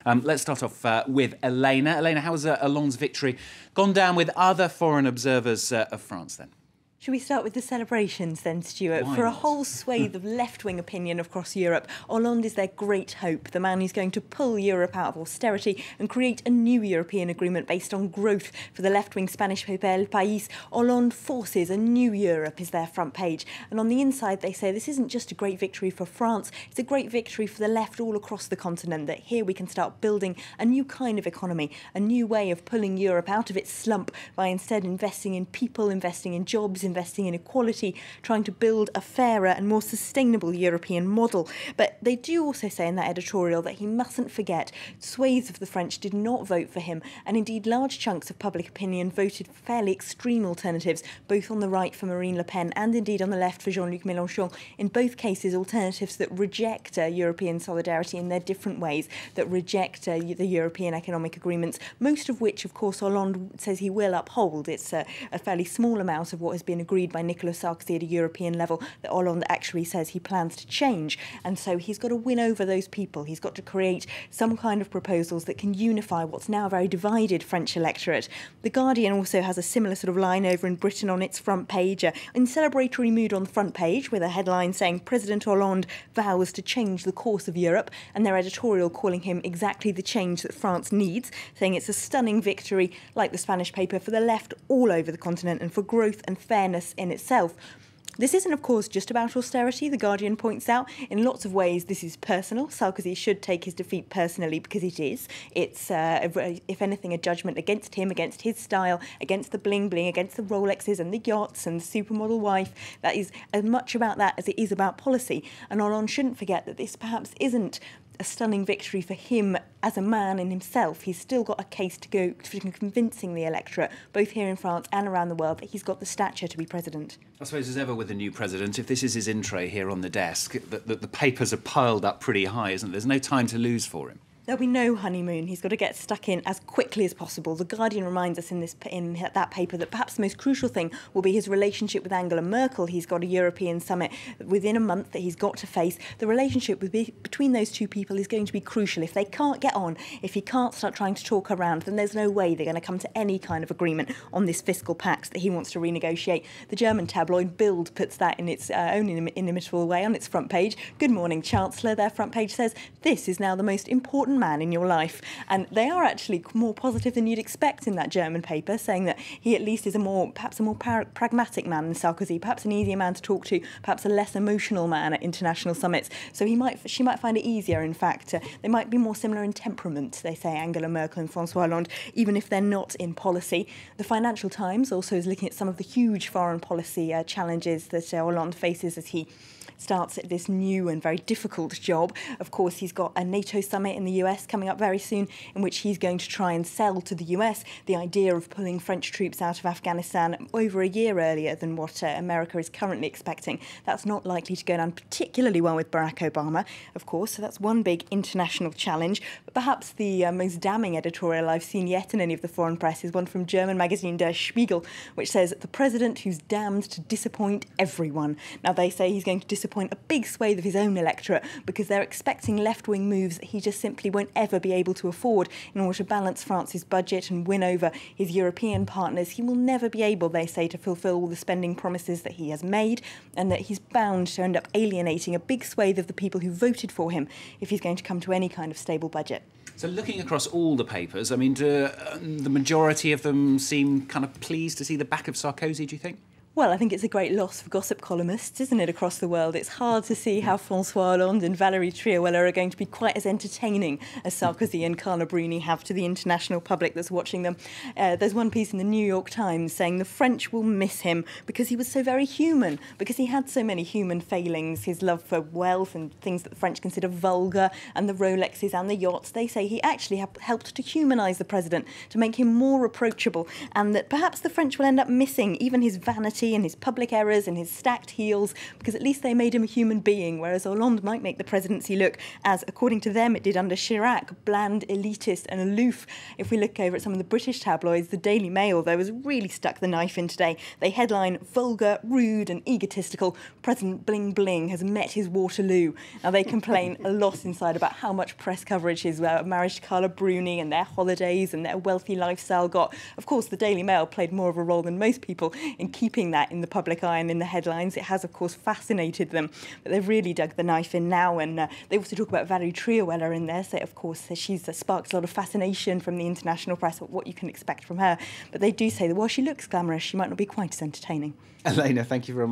Let's start off with Elena. Elena, how has Hollande's victory gone down with other foreign observers of France then? Should we start with the celebrations then, Stuart? Why For a not? whole swathe of left-wing opinion across Europe, Hollande is their great hope, the man who's going to pull Europe out of austerity and create a new European agreement based on growth. For the left-wing Spanish paper El País, Hollande forces a new Europe is their front page. And on the inside, they say this isn't just a great victory for France, it's a great victory for the left all across the continent, that here we can start building a new kind of economy, a new way of pulling Europe out of its slump by instead investing in people, investing in jobs, investing in equality, trying to build a fairer and more sustainable European model. But they do also say in that editorial that he mustn't forget swathes of the French did not vote for him, and indeed large chunks of public opinion voted for fairly extreme alternatives, both on the right for Marine Le Pen and indeed on the left for Jean-Luc Mélenchon. In both cases, alternatives that reject European solidarity in their different ways, that reject the European economic agreements, most of which, of course, Hollande says he will uphold. It's a fairly small amount of what has been agreed by Nicolas Sarkozy at a European level that Hollande actually says he plans to change. And so he's got to win over those people. He's got to create some kind of proposals that can unify what's now a very divided French electorate. The Guardian also has a similar sort of line over in Britain on its front page, in celebratory mood on the front page, with a headline saying President Hollande vows to change the course of Europe, and their editorial calling him exactly the change that France needs, saying it's a stunning victory, like the Spanish paper, for the left all over the continent and for growth and fairness in itself. This isn't, of course, just about austerity, The Guardian points out. In lots of ways, this is personal. Sarkozy should take his defeat personally because it is. It's, if anything, a judgment against him, against his style, against the bling-bling, against the Rolexes and the yachts and the supermodel wife. That is as much about that as it is about policy. And Hollande shouldn't forget that this perhaps isn't a stunning victory for him as a man in himself. He's still got a case to go for convincing the electorate, both here in France and around the world, that he's got the stature to be president. I suppose, as ever with a new president, if this is his in tray here on the desk, the papers are piled up pretty high, isn't there? There's no time to lose for him. There'll be no honeymoon. He's got to get stuck in as quickly as possible. The Guardian reminds us in that paper that perhaps the most crucial thing will be his relationship with Angela Merkel. He's got a European summit within a month that he's got to face. The relationship between those two people is going to be crucial. If they can't get on, if he can't start trying to talk around, then there's no way they're going to come to any kind of agreement on this fiscal pact that he wants to renegotiate. The German tabloid Bild puts that in its own inimitable way on its front page. Good morning, Chancellor. Their front page says, this is now the most important man in your life. And they are actually more positive than you'd expect in that German paper, saying that he at least is perhaps a more pragmatic man than Sarkozy, perhaps an easier man to talk to, perhaps a less emotional man at international summits. So she might find it easier, in fact. They might be more similar in temperament, they say, Angela Merkel and François Hollande, even if they're not in policy. The Financial Times also is looking at some of the huge foreign policy challenges that Hollande faces as he starts this new and very difficult job. Of course, he's got a NATO summit in the US coming up very soon, in which he's going to try and sell to the US the idea of pulling French troops out of Afghanistan over a year earlier than what America is currently expecting. That's not likely to go down particularly well with Barack Obama, of course, so that's one big international challenge. But perhaps the most damning editorial I've seen yet in any of the foreign press is one from German magazine Der Spiegel, which says, the president who's damned to disappoint everyone. Now, they say he's going to disappoint a big swathe of his own electorate because they're expecting left-wing moves that he just simply won't ever be able to afford in order to balance France's budget and win over his European partners. He will never be able, they say, to fulfil all the spending promises that he has made, and that he's bound to end up alienating a big swathe of the people who voted for him if he's going to come to any kind of stable budget. So looking across all the papers, I mean, do the majority of them seem kind of pleased to see the back of Sarkozy, do you think? Well, I think it's a great loss for gossip columnists, isn't it, across the world? It's hard to see how François Hollande and Valérie Trierweiler are going to be quite as entertaining as Sarkozy and Carla Bruni have to the international public that's watching them. There's one piece in the New York Times saying the French will miss him because he was so very human, because he had so many human failings, his love for wealth and things that the French consider vulgar, and the Rolexes and the yachts. They say he actually helped to humanise the president, to make him more approachable, and that perhaps the French will end up missing even his vanity vanity and his public errors and his stacked heels, because at least they made him a human being, whereas Hollande might make the presidency look, as according to them it did under Chirac, bland, elitist and aloof. If we look over at some of the British tabloids, the Daily Mail, though, has really stuck the knife in today. They headline, "Vulgar, rude and egotistical, President Bling Bling has met his Waterloo." Now, they complain a lot inside about how much press coverage his marriage to Carla Bruni and their holidays and their wealthy lifestyle got. Of course, the Daily Mail played more of a role than most people in keeping that in the public eye and in the headlines. It has, of course, fascinated them, but they've really dug the knife in now. And they also talk about Valerie Trierweiler in there. So, of course, she's sparked a lot of fascination from the international press of what you can expect from her. But they do say that while she looks glamorous, she might not be quite as entertaining. Elena, thank you very much.